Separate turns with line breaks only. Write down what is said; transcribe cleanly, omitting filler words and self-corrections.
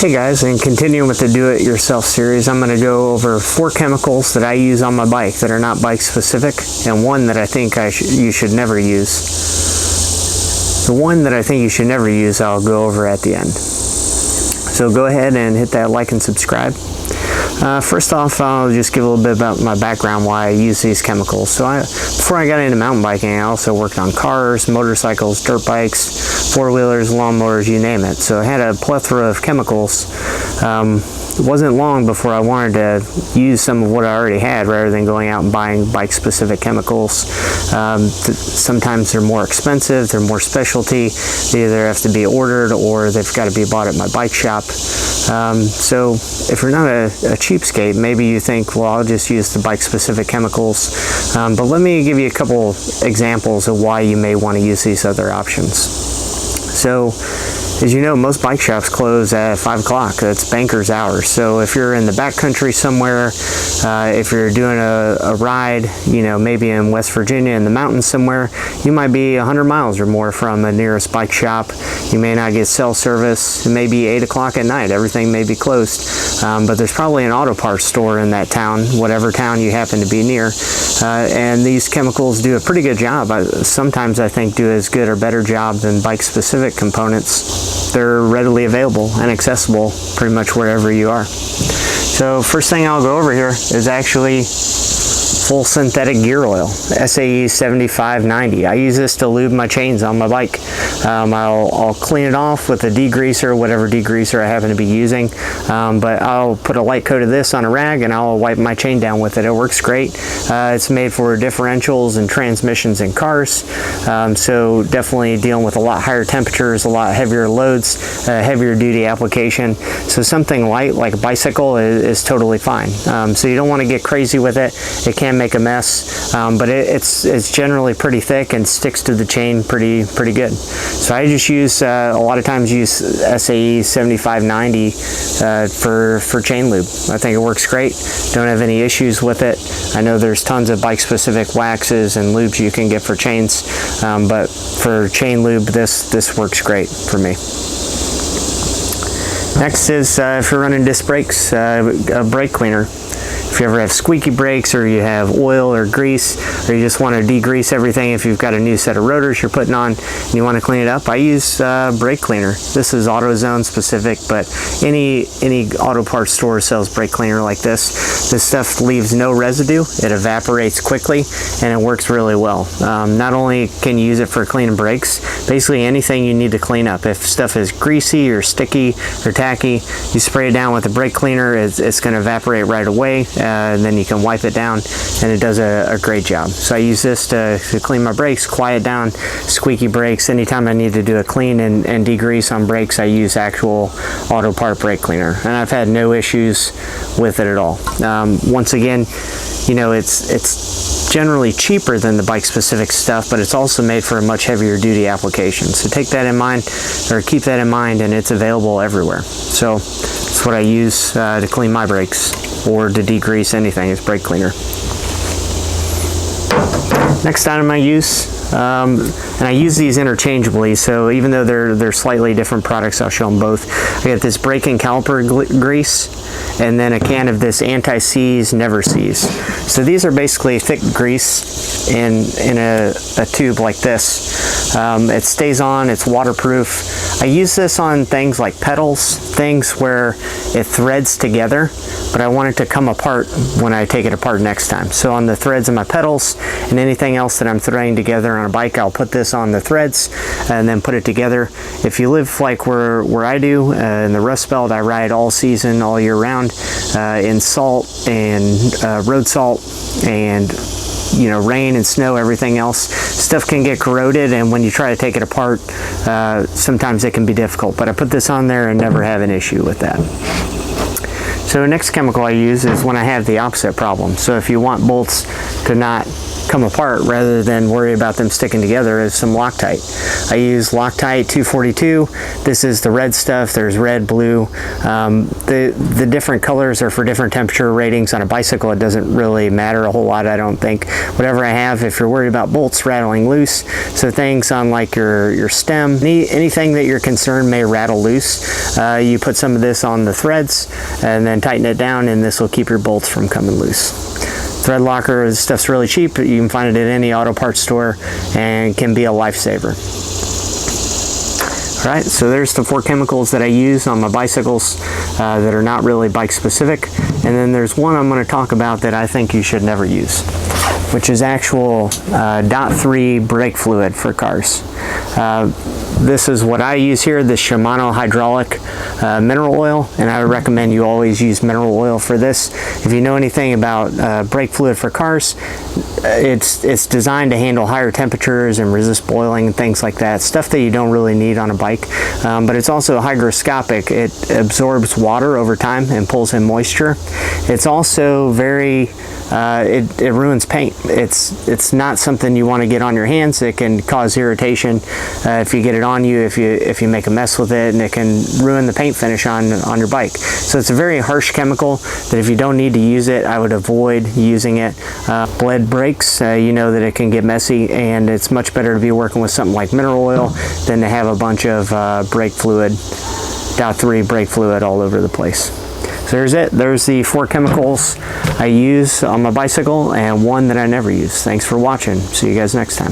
Hey guys, and continuing with the do-it-yourself series, I'm going to go over 4 chemicals that I use on my bike that are not bike specific, and one that I think you should never use. The one that I think you should never use, I'll go over at the end. So go ahead and hit that like and subscribe. First off, I'll just give a little bit about my background, why I use these chemicals. So before I got into mountain biking, I also worked on cars, motorcycles, dirt bikes, four-wheelers, lawnmowers, you name it. So I had a plethora of chemicals. It wasn't long before I wanted to use some of what I already had rather than going out and buying bike-specific chemicals. Sometimes they're more expensive, they're more specialty, they either have to be ordered or they've got to be bought at my bike shop. So if you're not a cheapskate, maybe you think, well, I'll just use the bike-specific chemicals. But let me give you a couple examples of why you may want to use these other options. So, as you know, most bike shops close at 5 o'clock. That's banker's hours. So if you're in the backcountry somewhere, if you're doing a ride, you know, maybe in West Virginia in the mountains somewhere, you might be 100 miles or more from the nearest bike shop. You may not get cell service. It may be 8 o'clock at night. Everything may be closed. But there's probably an auto parts store in that town, whatever town you happen to be near. And these chemicals do a pretty good job. Sometimes I think do as good or better job than bike-specific components. They're readily available and accessible pretty much wherever you are. So first thing I'll go over here is actually full synthetic gear oil, SAE 7590. I use this to lube my chains on my bike. I'll clean it off with a degreaser, whatever degreaser I happen to be using, but I'll put a light coat of this on a rag and I'll wipe my chain down with it. It works great. It's made for differentials and transmissions in cars, so definitely dealing with a lot higher temperatures, a lot heavier loads, heavier duty application. So something light like a bicycle is totally fine. So you don't want to get crazy with it. It can make a mess, but it's generally pretty thick and sticks to the chain pretty good. So I just use a lot of times use SAE 7590 for chain lube. I think it works great. Don't have any issues with it. I know there's tons of bike specific waxes and lubes you can get for chains, but for chain lube this works great for me. Next is if you're running disc brakes, a brake cleaner. If you ever have squeaky brakes, or you have oil or grease, or you just want to degrease everything, if you've got a new set of rotors you're putting on and you want to clean it up, I use brake cleaner. This is AutoZone specific, but any auto parts store sells brake cleaner like this. This stuff leaves no residue, it evaporates quickly, and it works really well. Not only can you use it for cleaning brakes, basically anything you need to clean up. If stuff is greasy or sticky or tacky, you spray it down with the brake cleaner, it's going to evaporate right away. And then you can wipe it down and it does a great job. So I use this to clean my brakes, quiet down squeaky brakes. Anytime I need to do a clean and degrease on brakes, I use actual auto part brake cleaner, and I've had no issues with it at all. Once again, you know, it's generally cheaper than the bike specific stuff, but it's also made for a much heavier duty application. So take that in mind, or keep that in mind, and it's available everywhere. So that's what I use to clean my brakes or to degrease anything, is brake cleaner. Next item I use, and I use these interchangeably, so even though they're slightly different products, I'll show them both. I got this brake and caliper grease, and then a can of this anti-seize, never seize. So these are basically thick grease in a tube like this. It stays on, it's waterproof. I use this on things like pedals, things where it threads together, but I want it to come apart when I take it apart next time. So on the threads of my pedals and anything else that I'm threading together on a bike, I'll put this on the threads and then put it together. If you live like where I do, in the Rust Belt, I ride all season, all year round, in salt and road salt and, you know, rain and snow, everything else. Stuff can get corroded, and when you try to take it apart, sometimes it can be difficult. But I put this on there and never have an issue with that. So the next chemical I use is when I have the opposite problem. So if you want bolts to not come apart rather than worry about them sticking together is some Loctite. I use Loctite 242. This is the red stuff. There's red, blue. The different colors are for different temperature ratings. On a bicycle, it doesn't really matter a whole lot, I don't think. Whatever I have, if you're worried about bolts rattling loose, so things on like your stem, anything that you're concerned may rattle loose, you put some of this on the threads and then tighten it down, and this will keep your bolts from coming loose. Threadlocker, this stuff's really cheap. You can find it at any auto parts store and can be a lifesaver. All right, so there's the 4 chemicals that I use on my bicycles that are not really bike specific. And then there's one I'm going to talk about that I think you should never use, which is actual .3 brake fluid for cars. This is what I use here, the Shimano hydraulic mineral oil, and I would recommend you always use mineral oil for this. If you know anything about brake fluid for cars, it's designed to handle higher temperatures and resist boiling and things like that, stuff that you don't really need on a bike. But it's also hygroscopic. It absorbs water over time and pulls in moisture. It's also very it ruins paint. It's not something you want to get on your hands. It can cause irritation if you get it on you, if you make a mess with it, and it can ruin the paint finish on your bike. So it's a very harsh chemical that if you don't need to use it, I would avoid using it. Bled brakes, you know that it can get messy, and it's much better to be working with something like mineral oil than to have a bunch of brake fluid, .3 brake fluid all over the place. So there's it. There's the 4 chemicals I use on my bicycle and one that I never use. Thanks for watching. See you guys next time.